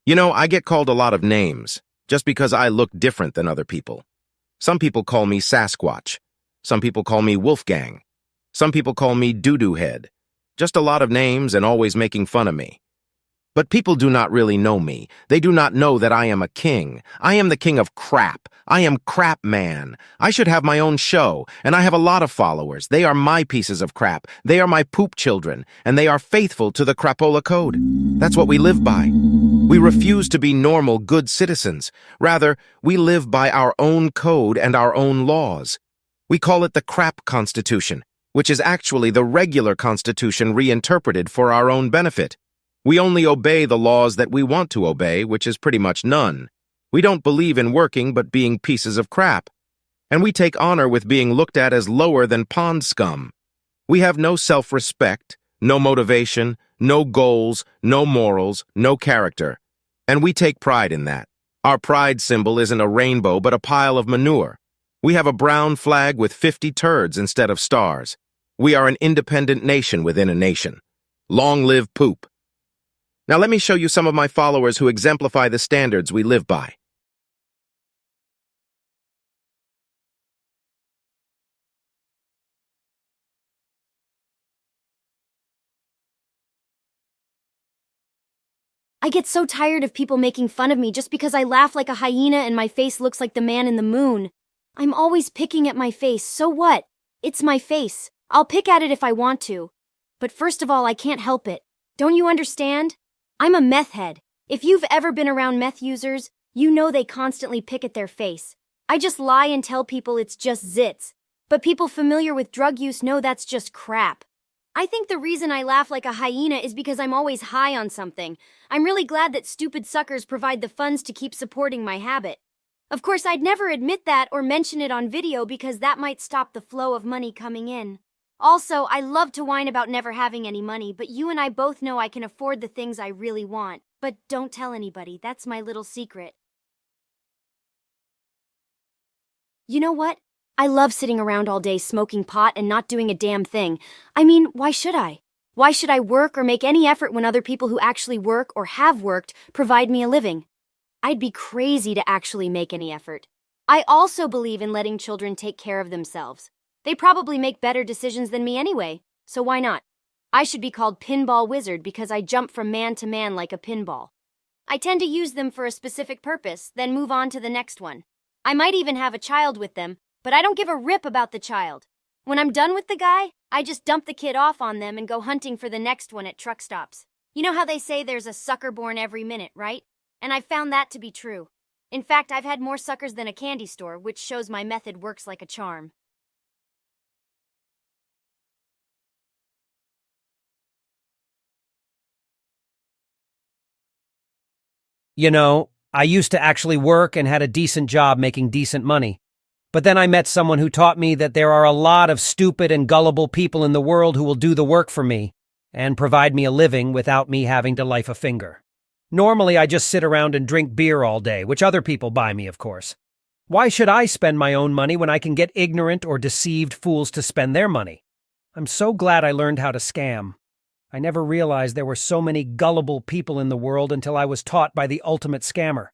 I get called a lot of names, just because I look different than other people. Some people call me Sasquatch. Some people call me Wolfgang. Some people call me Doo-Doo Head. Just a lot of names and always making fun of me. But people do not really know me. They do not know that I am a king. I am the king of crap. I am Crap Man. I should have my own show, and I have a lot of followers. They are my pieces of crap. They are my poop children, and they are faithful to the Crapola Code. That's what we live by. We refuse to be normal, good citizens. Rather, we live by our own code and our own laws. We call it the Crap Constitution, which is actually the regular Constitution reinterpreted for our own benefit. We only obey the laws that we want to obey, which is pretty much none. We don't believe in working but being pieces of crap. And we take honor with being looked at as lower than pond scum. We have no self-respect, no motivation, no goals, no morals, no character. And we take pride in that. Our pride symbol isn't a rainbow but a pile of manure. We have a brown flag with 50 turds instead of stars. We are an independent nation within a nation. Long live poop. Now let me show you some of my followers who exemplify the standards we live by. I get so tired of people making fun of me just because I laugh like a hyena and my face looks like the man in the moon. I'm always picking at my face, so what? It's my face. I'll pick at it if I want to. But first of all, I can't help it. Don't you understand? I'm a meth head. If you've ever been around meth users, you know they constantly pick at their face. I just lie and tell people it's just zits. But people familiar with drug use know that's just crap. I think the reason I laugh like a hyena is because I'm always high on something. I'm really glad that stupid suckers provide the funds to keep supporting my habit. Of course, I'd never admit that or mention it on video because that might stop the flow of money coming in. Also, I love to whine about never having any money, but you and I both know I can afford the things I really want. But don't tell anybody, that's my little secret. You know what? I love sitting around all day smoking pot and not doing a damn thing. I mean, why should I? Why should I work or make any effort when other people who actually work or have worked provide me a living? I'd be crazy to actually make any effort. I also believe in letting children take care of themselves. They probably make better decisions than me anyway, so why not? I should be called Pinball Wizard because I jump from man to man like a pinball. I tend to use them for a specific purpose, then move on to the next one. I might even have a child with them, but I don't give a rip about the child. When I'm done with the guy, I just dump the kid off on them and go hunting for the next one at truck stops. You know how they say there's a sucker born every minute, right? And I've found that to be true. In fact, I've had more suckers than a candy store, which shows my method works like a charm. You know, I used to actually work and had a decent job making decent money. But then I met someone who taught me that there are a lot of stupid and gullible people in the world who will do the work for me and provide me a living without me having to life a finger. Normally, I just sit around and drink beer all day, which other people buy me, of course. Why should I spend my own money when I can get ignorant or deceived fools to spend their money? I'm so glad I learned how to scam. I never realized there were so many gullible people in the world until I was taught by the ultimate scammer.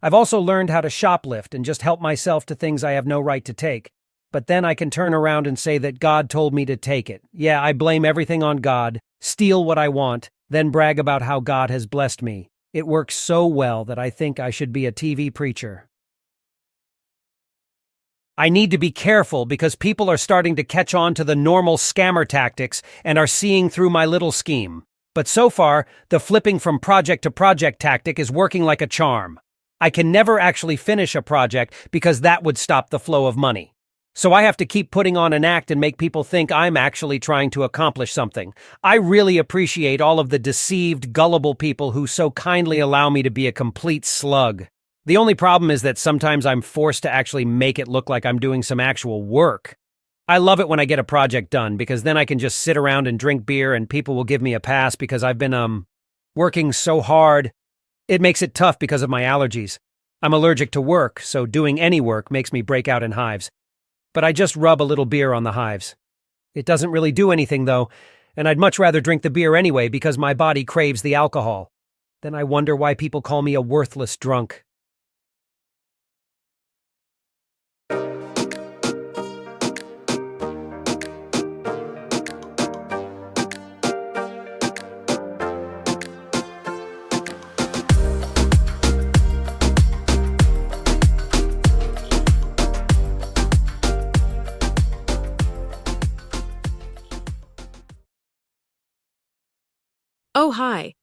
I've also learned how to shoplift and just help myself to things I have no right to take. But then I can turn around and say that God told me to take it. Yeah, I blame everything on God, steal what I want, then brag about how God has blessed me. It works so well that I think I should be a TV preacher. I need to be careful because people are starting to catch on to the normal scammer tactics and are seeing through my little scheme. But so far, the flipping from project to project tactic is working like a charm. I can never actually finish a project because that would stop the flow of money. So I have to keep putting on an act and make people think I'm actually trying to accomplish something. I really appreciate all of the deceived, gullible people who so kindly allow me to be a complete slug. The only problem is that sometimes I'm forced to actually make it look like I'm doing some actual work. I love it when I get a project done because then I can just sit around and drink beer and people will give me a pass because I've been, working so hard. It makes it tough because of my allergies. I'm allergic to work, so doing any work makes me break out in hives. But I just rub a little beer on the hives. It doesn't really do anything though, and I'd much rather drink the beer anyway because my body craves the alcohol. Then I wonder why people call me a worthless drunk. Oh, hi.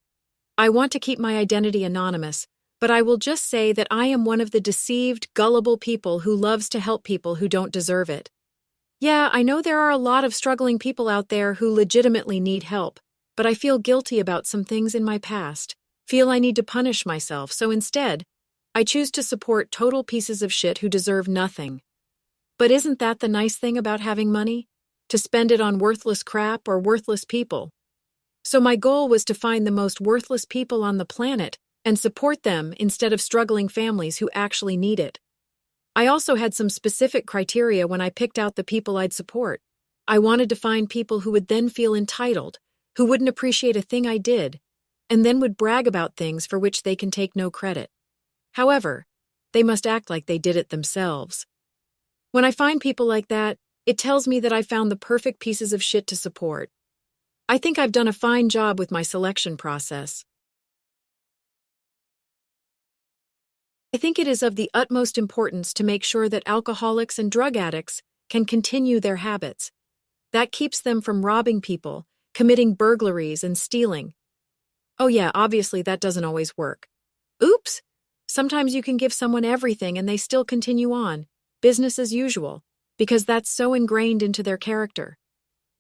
I want to keep my identity anonymous, but I will just say that I am one of the deceived, gullible people who loves to help people who don't deserve it. Yeah, I know there are a lot of struggling people out there who legitimately need help, but I feel guilty about some things in my past, feel I need to punish myself, so instead, I choose to support total pieces of shit who deserve nothing. But isn't that the nice thing about having money? To spend it on worthless crap or worthless people. So my goal was to find the most worthless people on the planet and support them instead of struggling families who actually need it. I also had some specific criteria when I picked out the people I'd support. I wanted to find people who would then feel entitled, who wouldn't appreciate a thing I did, and then would brag about things for which they can take no credit. However, they must act like they did it themselves. When I find people like that, it tells me that I found the perfect pieces of shit to support. I think I've done a fine job with my selection process. I think it is of the utmost importance to make sure that alcoholics and drug addicts can continue their habits. That keeps them from robbing people, committing burglaries, and stealing. Oh yeah, obviously that doesn't always work. Oops! Sometimes you can give someone everything and they still continue on, business as usual, because that's so ingrained into their character.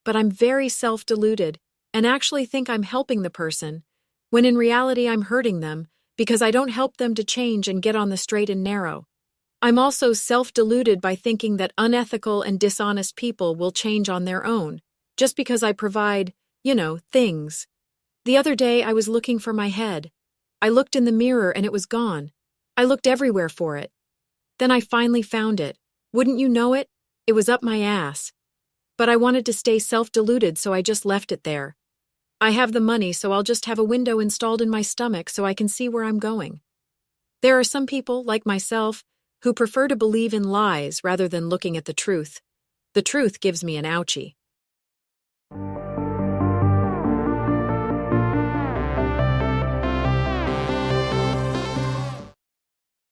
But I'm very self-deluded and actually think I'm helping the person, when in reality I'm hurting them because I don't help them to change and get on the straight and narrow. I'm also self-deluded by thinking that unethical and dishonest people will change on their own, just because I provide, things. The other day I was looking for my head. I looked in the mirror and it was gone. I looked everywhere for it. Then I finally found it. Wouldn't you know it? It was up my ass. But I wanted to stay self-deluded, so I just left it there. I have the money, so I'll just have a window installed in my stomach so I can see where I'm going. There are some people, like myself, who prefer to believe in lies rather than looking at the truth. The truth gives me an ouchie.